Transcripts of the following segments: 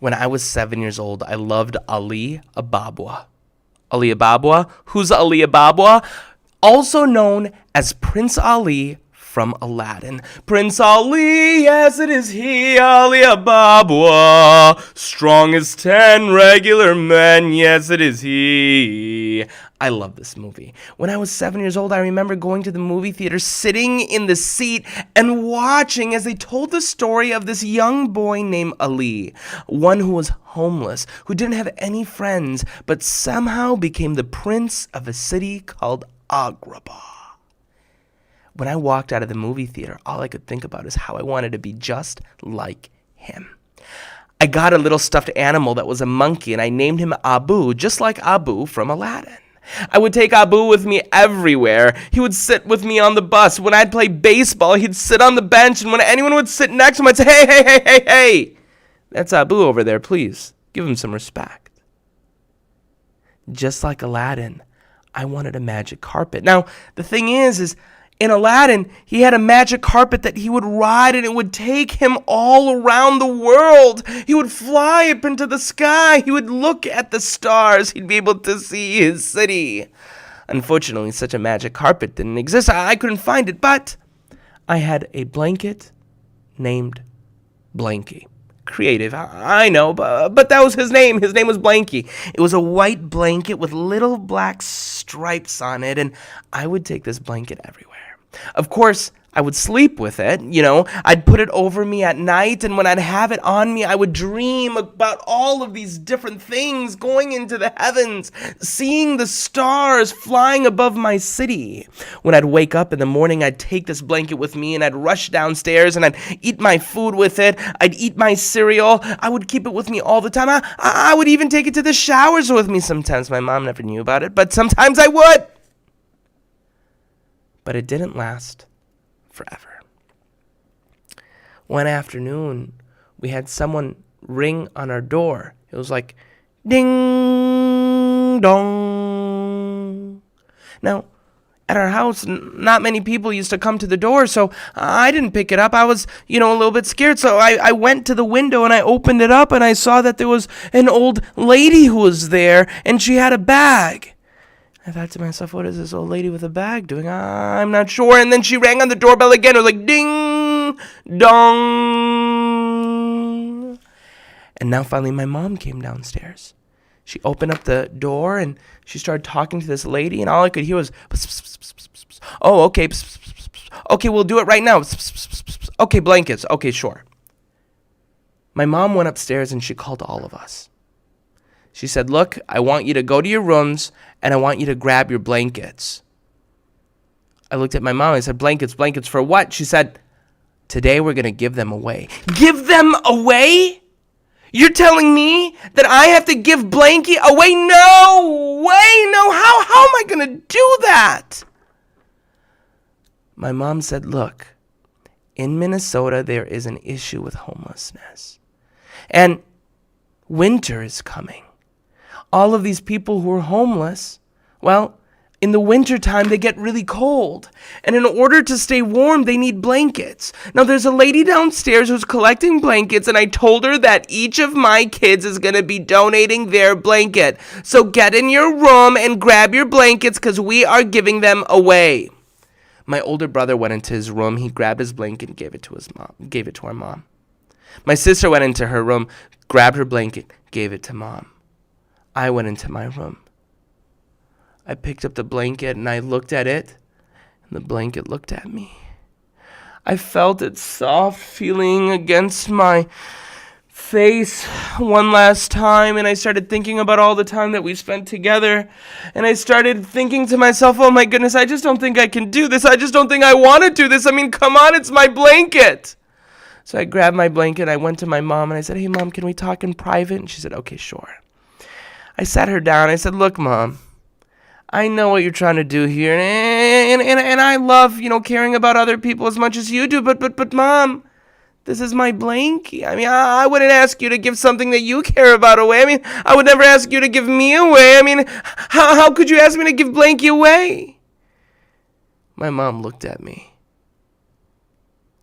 When I was 7 years old, I loved Ali Ababwa. Ali Ababwa? Who's Ali Ababwa? Also known as Prince Ali from Aladdin. Prince Ali, yes it is he, Ali Ababwa. Strong as 10 regular men, yes it is he. I love this movie. When I was 7 years old, I remember going to the movie theater, sitting in the seat and watching as they told the story of this young boy named Ali, one who was homeless, who didn't have any friends, but somehow became the prince of a city called Agrabah. When I walked out of the movie theater, all I could think about is how I wanted to be just like him. I got a little stuffed animal that was a monkey, and I named him Abu, just like Abu from Aladdin. I would take Abu with me everywhere. He would sit with me on the bus. When I'd play baseball, he'd sit on the bench, and when anyone would sit next to him, I'd say, hey, hey, hey, hey, hey, that's Abu over there, please. Give him some respect. Just like Aladdin, I wanted a magic carpet. Now, the thing is in Aladdin, he had a magic carpet that he would ride, and it would take him all around the world. He would fly up into the sky. He would look at the stars. He'd be able to see his city. Unfortunately, such a magic carpet didn't exist. I couldn't find it, but I had a blanket named Blanky. Creative, I know, but that was his name. His name was Blanky. It was a white blanket with little black stripes on it, and I would take this blanket everywhere. Of course, I would sleep with it, I'd put it over me at night, and when I'd have it on me, I would dream about all of these different things, going into the heavens, seeing the stars flying above my city. When I'd wake up in the morning, I'd take this blanket with me, and I'd rush downstairs, and I'd eat my food with it. I'd eat my cereal. I would keep it with me all the time. I would even take it to the showers with me sometimes. My mom never knew about it, but sometimes I would. But it didn't last forever. One afternoon, we had someone ring on our door. It was like, ding dong. Now, at our house, not many people used to come to the door, so I didn't pick it up. I was, a little bit scared, so I went to the window and I opened it up, and I saw that there was an old lady who was there, and she had a bag. I thought to myself, what is this old lady with a bag doing? I'm not sure. And then she rang on the doorbell again. It was like, ding, dong. And now finally my mom came downstairs. She opened up the door and she started talking to this lady. And all I could hear was, pss, pss, pss, pss, pss, pss. Oh, okay. Pss, pss, pss, pss. Okay, we'll do it right now. Pss, pss, pss, pss, pss. Okay, blankets. Okay, sure. My mom went upstairs and she called all of us. She said, look, I want you to go to your rooms and I want you to grab your blankets. I looked at my mom. I said, blankets for what? She said, today we're going to give them away. Give them away? You're telling me that I have to give Blanky away? No way. No. How am I going to do that? My mom said, look, in Minnesota, there is an issue with homelessness. And winter is coming. All of these people who are homeless, well, in the wintertime, they get really cold. And in order to stay warm, they need blankets. Now, there's a lady downstairs who's collecting blankets, and I told her that each of my kids is going to be donating their blanket. So get in your room and grab your blankets because we are giving them away. My older brother went into his room. He grabbed his blanket and gave it to our mom. My sister went into her room, grabbed her blanket, gave it to Mom. I went into my room. I picked up the blanket and I looked at it, and the blanket looked at me. I felt its soft feeling against my face one last time, and I started thinking about all the time that we spent together, and I started thinking to myself, oh my goodness, I just don't think I can do this. I just don't think I want to do this. I mean, come on, it's my blanket. So I grabbed my blanket, I went to my mom, and I said, hey, Mom, can we talk in private? And she said, okay, sure. I sat her down. I said, look, Mom, I know what you're trying to do here, and I love, caring about other people as much as you do, but Mom, this is my blankie. I mean, I wouldn't ask you to give something that you care about away. I mean, I would never ask you to give me away. I mean, how could you ask me to give blankie away? My mom looked at me.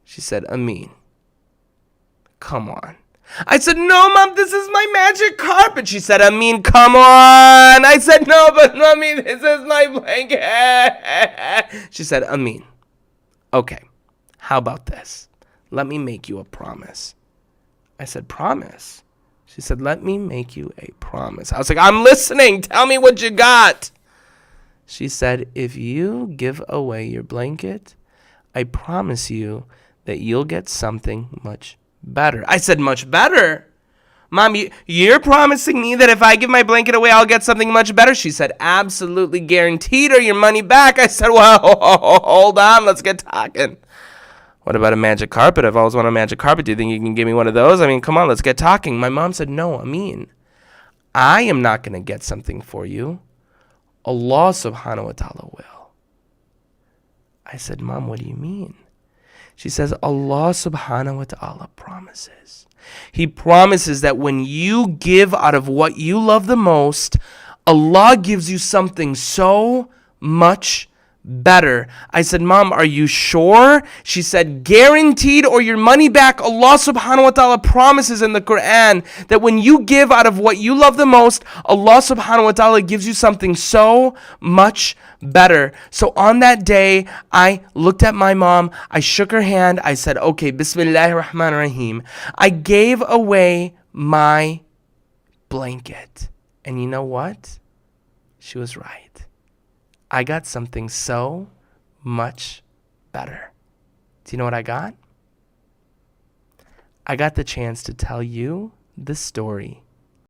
She said, Amin, come on. I said, no, Mom, this is my magic carpet. She said, Amin, come on. I said, no, but Mommy, this is my blanket. She said, Amin, okay, how about this? Let me make you a promise. I said, promise? She said, let me make you a promise. I was like, I'm listening. Tell me what you got. She said, if you give away your blanket, I promise you that you'll get something much better. I said, much better? Mom, you're promising me that if I give my blanket away, I'll get something much better? She said, absolutely guaranteed, or your money back. I said, well, hold on, let's get talking. What about a magic carpet? I've always wanted a magic carpet. Do you think you can give me one of those? I mean, come on, let's get talking. My mom said, no, Amin, I am not going to get something for you. Allah subhanahu wa ta'ala will. I said, Mom, what do you mean? She says, Allah subhanahu wa ta'ala promises. He promises that when you give out of what you love the most, Allah gives you something so much better. I said, Mom, are you sure? She said, guaranteed or your money back. Allah subhanahu wa ta'ala promises in the Quran that when you give out of what you love the most, Allah subhanahu wa ta'ala gives you something so much better. So on that day, I looked at my mom, I shook her hand, I said, okay, Bismillahir Rahmanir Rahim. I gave away my blanket. And you know what? She was right. I got something so much better. Do you know what I got? I got the chance to tell you the story